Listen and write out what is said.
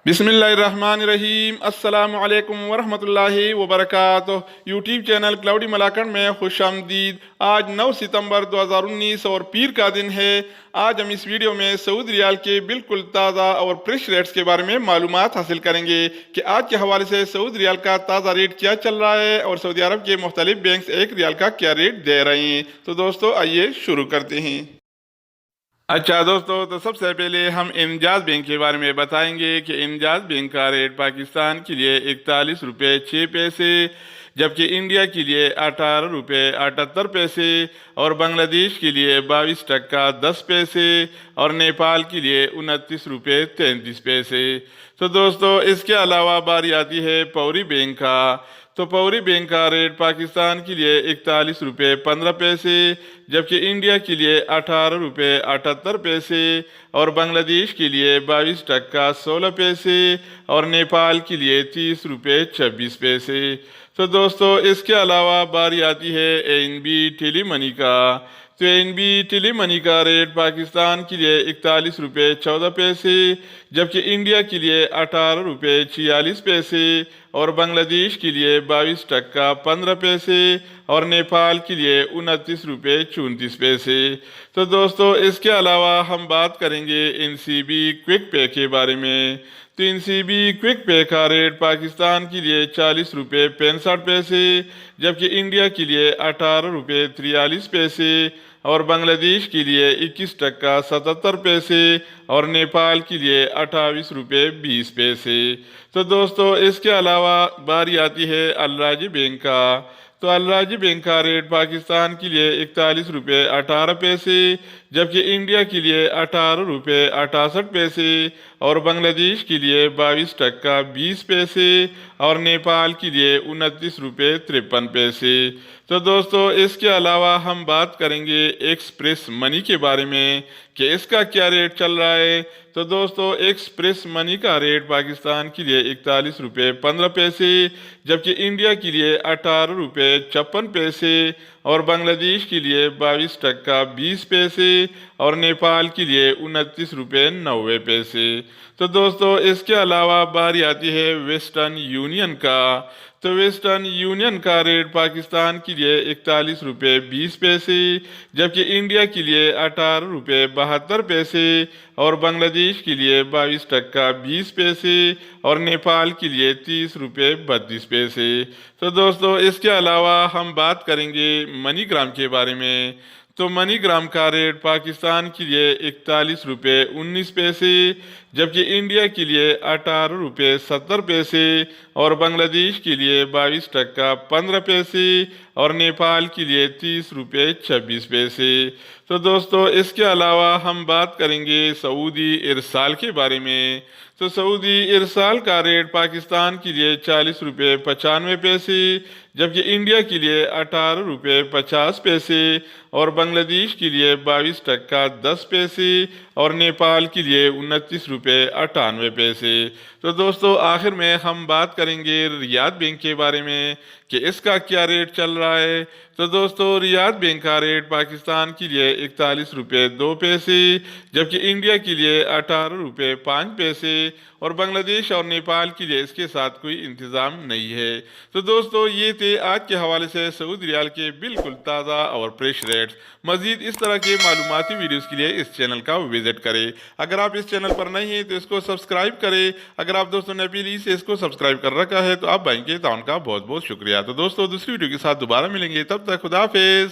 बिस्मिल्लाहिर्रहमानिर्रहीम अस्सलामु अलैकुम वरहमतुल्लाहि वबरकातुह। यूट्यूब चैनल क्लाउडी मलाकंड में खुश आमदीद। आज 9 सितंबर 2019 और पीर का दिन है। आज हम इस वीडियो में सऊदी रियाल के बिल्कुल ताज़ा और फ्रेश रेट्स के बारे में मालूमात हासिल करेंगे कि आज के हवाले से सऊदी रियाल का ताज़ा रेट क्या चल रहा है और सऊदी अरब के मुख्तलिफ बैंक एक रियाल का क्या रेट दे रहे हैं। तो दोस्तों आइए शुरू करते हैं। अच्छा दोस्तों, तो सबसे पहले हम इमजाज बैंक के बारे में बताएंगे कि इमजाज बैंक का रेट पाकिस्तान के लिए 41 रुपये 6 पैसे, जबकि इंडिया के लिए 18 रुपये 78 पैसे और बांग्लादेश के लिए 22 टका 10 पैसे और नेपाल के लिए 29 रुपये 33 पैसे। तो दोस्तों इसके अलावा बारी आती है पौरी बैंक का। तो पौरी बैंक का रेट पाकिस्तान के लिए 41 रुपये 15 पैसे, जबकि इंडिया के लिए 18 रुपये 78 पैसे और बांग्लादेश के लिए 22 टका 16 पैसे और नेपाल के लिए 30 रुपये 26 पैसे। तो दोस्तों इसके अलावा बारी आती है एनबी टेली मनी का। तो एनबी टेली मनी का रेट पाकिस्तान के लिए 41 रुपये 14 पैसे, जबकि इंडिया के लिए 18 रुपये 46 पैसे और बांग्लादेश के लिए 22 टका 15 पैसे और नेपाल के लिए 29 रुपये 34 पैसे। तो दोस्तों इसके अलावा हम बात करेंगे एनसीबी क्विक पे के बारे में। तो एनसीबी क्विक पे का रेट पाकिस्तान के लिए 40 रुपये 65 पैसे, जबकि इंडिया के लिए 18 रुपये 43 पैसे और बांग्लादेश के लिए 21 टका 77 पैसे और नेपाल के लिए 28 रुपये 20 पैसे। तो दोस्तों इसके अलावा बारी आती है अलराजी बैंक का। तो अलराजी बैंक का रेट पाकिस्तान के लिए 41 रुपये 18 पैसे, जबकि इंडिया के लिए 18 रुपये 68 पैसे और बांग्लादेश के लिए 22 टका 20 पैसे और नेपाल के लिए 29 रुपये 53 पैसे। तो दोस्तों इसके अलावा हम बात करेंगे एक्सप्रेस मनी के बारे में कि इसका क्या रेट चल रहा है। तो दोस्तों एक्सप्रेस मनी का रेट पाकिस्तान के लिए 41 रुपये 15 पैसे, जबकि इंडिया के लिए 18 रुपये 56 पैसे और बांग्लादेश के लिए 22 टका 20 पैसे और नेपाल के लिए 29 रुपये 90 पैसे। तो दोस्तों इसके अलावा बारी आती है वेस्टर्न यूनियन का। तो वेस्टर्न यूनियन का रेट पाकिस्तान के लिए 41 रुपये 20 पैसे, जबकि इंडिया के लिए 18 रुपये 72 पैसे और बांग्लादेश के लिए 22 टका 20 पैसे और नेपाल के लिए 30 रुपये 32 पैसे। तो दोस्तों इसके अलावा हम बात करेंगे मनीग्राम के बारे में। तो मनीग्राम का रेट पाकिस्तान के लिए 41 रुपये 19 पैसे, जबकि इंडिया के लिए 18 रुपये 70 पैसे और बांग्लादेश के लिए 22 टका 15 पैसे और नेपाल के लिए 30 रुपये 26 पैसे। तो दोस्तों इसके अलावा हम बात करेंगे सऊदी इरसाल के बारे में। तो सऊदी इरसाल का रेट पाकिस्तान के लिए 40 रुपये 95 पैसे, जबकि इंडिया के लिए 18 रुपये 50 पैसे और बांग्लादेश के लिए 22 टका 10 पैसे और नेपाल के लिए 29 रुपये 98 पैसे। तो दोस्तों आखिर में हम बात करेंगे रियाद बैंक के बारे में कि इसका क्या रेट चल रहा है। तो दोस्तों रियाद बैंक का रेट पाकिस्तान के लिए 41 रुपये 2 पैसे, जबकि इंडिया के लिए 18 रुपये 5 पैसे और बांग्लादेश और नेपाल के लिए इसके साथ कोई इंतज़ाम नहीं है। तो दोस्तों ये थे आज के हवाले से सऊदी रियाल के बिल्कुल ताज़ा और फ्रेश रेट्स। मज़ीद इस तरह के मालूमाती वीडियोज़ के लिए इस चैनल का विजिट करें। अगर आप इस चैनल पर नहीं हैं तो इसको सब्सक्राइब करें। अगर आप दोस्तों ने पहले से इसको सब्सक्राइब कर रखा है तो आप भाई के ताउन का बहुत बहुत शुक्रिया। तो दोस्तों दूसरी वीडियो के साथ दोबारा मिलेंगे, तब तक खुदा हाफिज़।